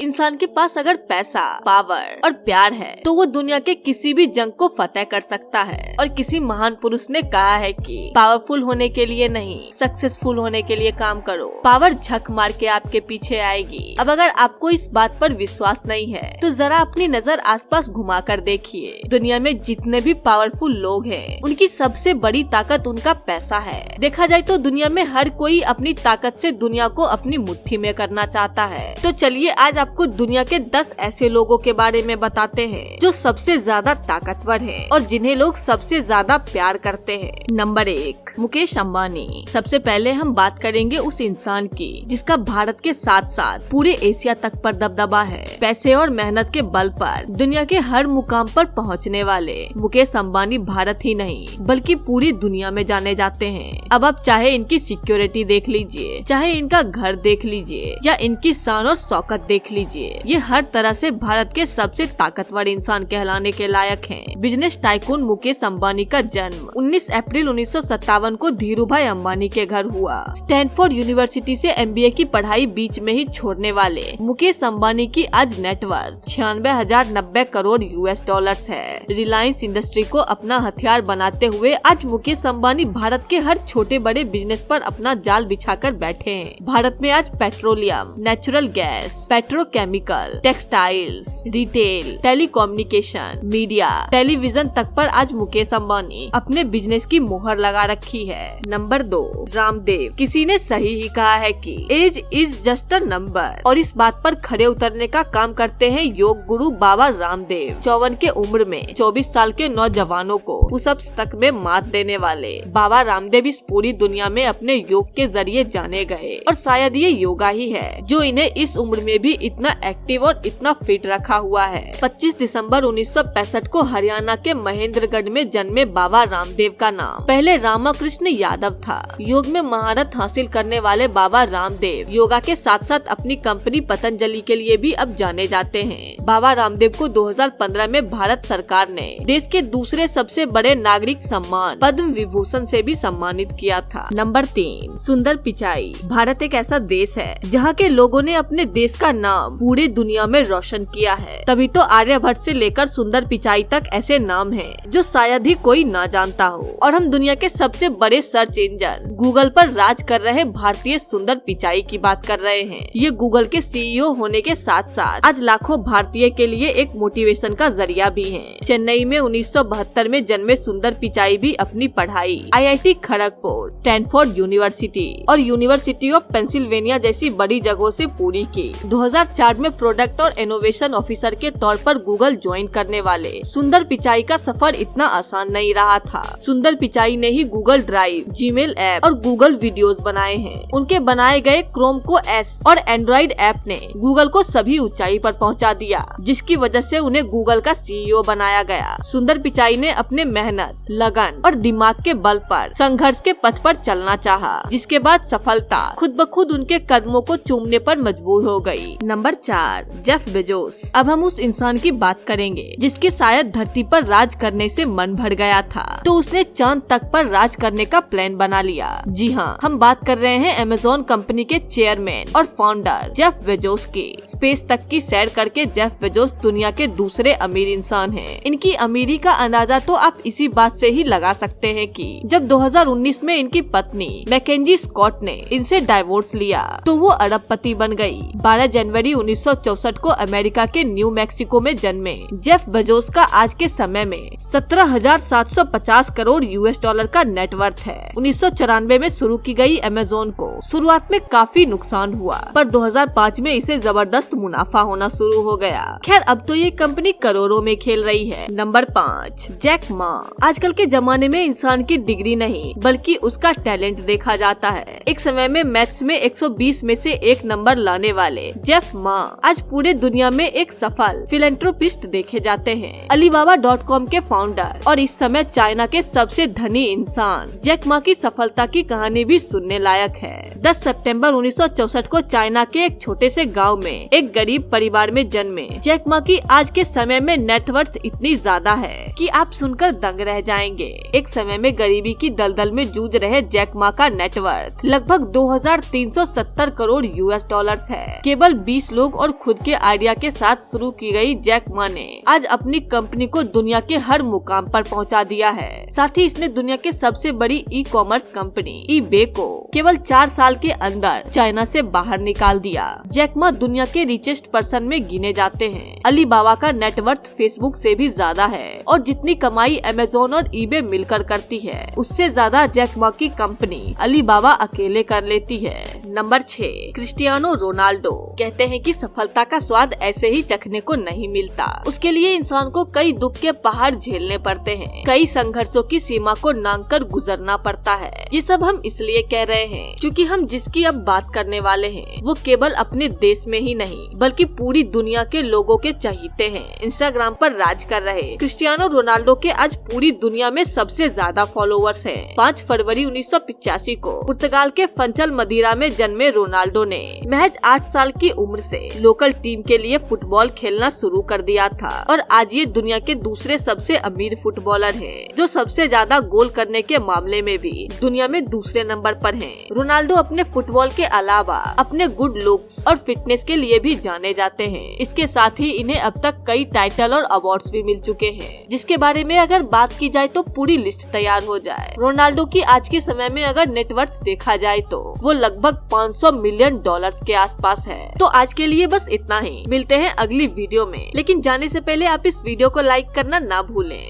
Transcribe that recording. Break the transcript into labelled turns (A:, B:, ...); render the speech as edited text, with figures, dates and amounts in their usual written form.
A: इंसान के पास अगर पैसा, पावर और प्यार है तो वो दुनिया के किसी भी जंग को फतेह कर सकता है। और किसी महान पुरुष ने कहा है कि पावरफुल होने के लिए नहीं, सक्सेसफुल होने के लिए काम करो। पावर झक मार के आपके पीछे आएगी। अब अगर आपको इस बात पर विश्वास नहीं है तो जरा अपनी नजर आसपास घुमा कर देखिए। दुनिया में जितने भी पावरफुल लोग हैं, उनकी सबसे बड़ी ताकत उनका पैसा है। देखा जाए तो दुनिया में हर कोई अपनी ताकत से दुनिया को अपनी मुट्ठी में करना चाहता है। तो चलिए आज आपको दुनिया के 10 ऐसे लोगों के बारे में बताते हैं जो सबसे ज्यादा ताकतवर हैं और जिन्हें लोग सबसे ज्यादा प्यार करते हैं। नंबर 1, मुकेश अंबानी। सबसे पहले हम बात करेंगे उस इंसान की जिसका भारत के साथ साथ पूरे एशिया तक पर दबदबा है। पैसे और मेहनत के बल पर दुनिया के हर मुकाम पर पहुंचने वाले मुकेश अंबानी भारत ही नहीं बल्कि पूरी दुनिया में जाने जाते हैं। अब आप चाहे इनकी सिक्योरिटी देख लीजिए, चाहे इनका घर देख लीजिए या इनकी शान और शौकत देख लीजिए, ये हर तरह से भारत के सबसे ताकतवर इंसान कहलाने के लायक हैं। बिजनेस टाइकून मुकेश अंबानी का जन्म 19 अप्रैल 1957 को धीरू भाई अंबानी के घर हुआ। स्टैनफोर्ड यूनिवर्सिटी से MBA की पढ़ाई बीच में ही छोड़ने वाले मुकेश अंबानी की आज नेटवर्थ 96,090 करोड़ US है। रिलायंस इंडस्ट्री को अपना हथियार बनाते हुए आज मुकेश अंबानी भारत के हर छोटे बड़े बिजनेस पर अपना जाल बिछाकर बैठे हैं। भारत में आज petroleum, natural gas, petrochemical, textiles, retail, telecommunication, media, television तक पर आज मुकेश अंबानी अपने बिजनेस की मोहर लगा रखी है। नंबर 2, रामदेव। किसी ने सही ही कहा है कि age is just a number और इस बात पर खड़े उतरने का काम करते हैं योग गुरु बाबा रामदेव। 54 के उम्र में 24 साल के नौजवानों को पुशअप्स तक में मात देने वाले बाबा रामदेव इस पूरी दुनिया में अपने योग के जरिए जाने गए और शायद ये योगा ही है जो इन्हें इस उम्र में भी इतना एक्टिव और इतना फिट रखा हुआ है। 25 दिसंबर 1965 को हरियाणा के महेंद्रगढ़ में जन्मे बाबा रामदेव का नाम पहले रामकृष्ण यादव था। योग में महारत हासिल करने वाले बाबा रामदेव योगा के साथ साथ अपनी कंपनी पतंजलि के लिए भी अब जाने जाते हैं। बाबा रामदेव को 2015 में भारत सरकार ने देश के दूसरे सबसे बड़े नागरिक सम्मान पद्म विभूषण से भी सम्मानित किया था। नंबर 3, सुंदर पिचाई। भारत एक ऐसा देश है जहाँ के लोगों ने अपने देश का नाम पूरी दुनिया में रोशन किया है। तभी तो आर्यभट्ट से लेकर सुंदर पिचाई तक ऐसे नाम हैं जो शायद ही कोई ना जानता हो। और हम दुनिया के सबसे बड़े सर्च इंजन गूगल पर राज कर रहे भारतीय सुंदर पिचाई की बात कर रहे हैं। ये गूगल के CEO होने के साथ साथ आज लाखों भारतीय के लिए एक मोटिवेशन का जरिया भी हैं। चेन्नई में 1972 में जन्मे सुंदर पिचाई भी अपनी पढ़ाई IIT खड़गपुर, स्टैनफोर्ड यूनिवर्सिटी और यूनिवर्सिटी ऑफ पेंसिल्वेनिया जैसी बड़ी जगहों से पूरी की। 2004 में प्रोडक्ट और इनोवेशन ऑफिसर के तौर पर गूगल ज्वाइन करने वाले सुंदर पिचाई का सफर इतना आसान नहीं रहा था। सुंदर पिचाई ने ही गूगल ड्राइव, जीमेल ऐप और गूगल वीडियोस बनाए हैं। उनके बनाए गए क्रोम को S और एंड्रॉइड ऐप ने गूगल को सभी ऊंचाई पर पहुंचा दिया, जिसकी वजह से उन्हें गूगल का CEO बनाया गया। सुंदर पिचाई ने अपने मेहनत, लगन और दिमाग के बल पर संघर्ष के पथ पर चलना चाहा, जिसके बाद सफलता खुद ब खुद उनके कदमों को चूमने पर मजबूर हो गई। Number 4, Jeff Bezos. अब हम उस इंसान की बात करेंगे जिसके शायद धरती पर राज करने से मन भर गया था तो उसने चांद तक पर राज करने का प्लान बना लिया। जी हाँ, हम बात कर रहे हैं अमेज़न कंपनी के चेयरमैन और फाउंडर जेफ बेजोस की। स्पेस तक की सैर करके जेफ बेजोस दुनिया के दूसरे अमीर इंसान हैं। इनकी अमीरी का अंदाजा तो आप इसी बात से ही लगा सकते हैं कि जब 2019 में इनकी पत्नी मैकेंजी स्कॉट ने इनसे डाइवोर्स लिया तो वो अरबपति बन गई। 12 जनवरी 1964 को अमेरिका के न्यू मैक्सिको में जन्मे जेफ बेजोस का आज के समय में 17,750 करोड़ US का नेटवर्थ है। 1994 में शुरू की गई अमेज़न को शुरुआत में काफी नुकसान हुआ, पर 2005 में इसे जबरदस्त मुनाफा होना शुरू हो गया। खैर अब तो ये कंपनी करोड़ों में खेल रही है। Number 5, Jack Ma. आजकल के जमाने में इंसान की डिग्री नहीं बल्कि उसका टैलेंट देखा जाता है। एक समय में मैथ्स में 120 में से 1 नंबर लाने वाले जेफ मा आज पूरे दुनिया में एक सफल फिलैंथ्रोपिस्ट देखे जाते हैं। Alibaba.com के फाउंडर और इस समय चाइना के सबसे धनी इंसान जैक मा की सफलता की कहानी भी सुनने लायक है। 10 सितंबर 1964 को चाइना के एक छोटे से गांव में एक गरीब परिवार में जन्मे जैक मा की आज के समय में नेटवर्थ इतनी ज्यादा है कि आप सुनकर दंग रह जाएंगे। एक समय में गरीबी की दलदल में जूझ रहे जैक मा का नेटवर्थ लगभग 2,370 करोड़ US है। केवल 20 10 लोग और खुद के आइडिया के साथ शुरू की गई जैक मा ने आज अपनी कंपनी को दुनिया के हर मुकाम पर पहुंचा दिया है। साथ ही इसने दुनिया के सबसे बड़ी ई कॉमर्स कंपनी eBay को केवल 4 साल के अंदर चाइना से बाहर निकाल दिया। जैक मा दुनिया के रिचेस्ट पर्सन में गिने जाते हैं। अलीबाबा का नेटवर्थ फेसबुक से भी ज्यादा है और जितनी कमाई अमेज़न और eBay मिलकर करती है उससे ज्यादा जैक मा की कंपनी अलीबाबा अकेले कर लेती है। Number 6, Cristiano Ronaldo. कहते हैं कि सफलता का स्वाद ऐसे ही चखने को नहीं मिलता, उसके लिए इंसान को कई दुख के पहाड़ झेलने पड़ते हैं, कई संघर्षों की सीमा को लांघ कर गुजरना पड़ता है। ये सब हम इसलिए कह रहे हैं क्योंकि हम जिसकी अब बात करने वाले हैं वो केवल अपने देश में ही नहीं बल्कि पूरी दुनिया के लोगों के चहीते हैं, इंस्टाग्राम पर राज कर रहे क्रिस्टियानो रोनाल्डो के आज पूरी दुनिया में सबसे ज्यादा फॉलोअर्स हैं। 5 फरवरी 1985 को पुर्तगाल के फंचल मदीरा में जन्मे रोनाल्डो ने महज 8 साल की उम्र से लोकल टीम के लिए फुटबॉल खेलना शुरू कर दिया था और आज ये दुनिया के दूसरे सबसे अमीर फुटबॉलर हैं, जो सबसे ज्यादा गोल करने के मामले में भी दुनिया में दूसरे नंबर पर हैं। रोनाल्डो अपने फुटबॉल के अलावा अपने गुड लुक्स और फिटनेस के लिए भी जाने जाते हैं। इसके साथ ही इन्हें अब तक कई टाइटल और अवार्ड्स भी मिल चुके हैं, जिसके बारे में अगर बात की जाए तो पूरी लिस्ट तैयार हो जाए। रोनाल्डो की आज के समय में अगर नेटवर्थ देखा जाए तो वो लगभग $500 मिलियन के आसपास है। तो आज के लिए बस इतना ही, मिलते हैं अगली वीडियो में। लेकिन जाने से पहले आप इस वीडियो को लाइक करना ना भूलें।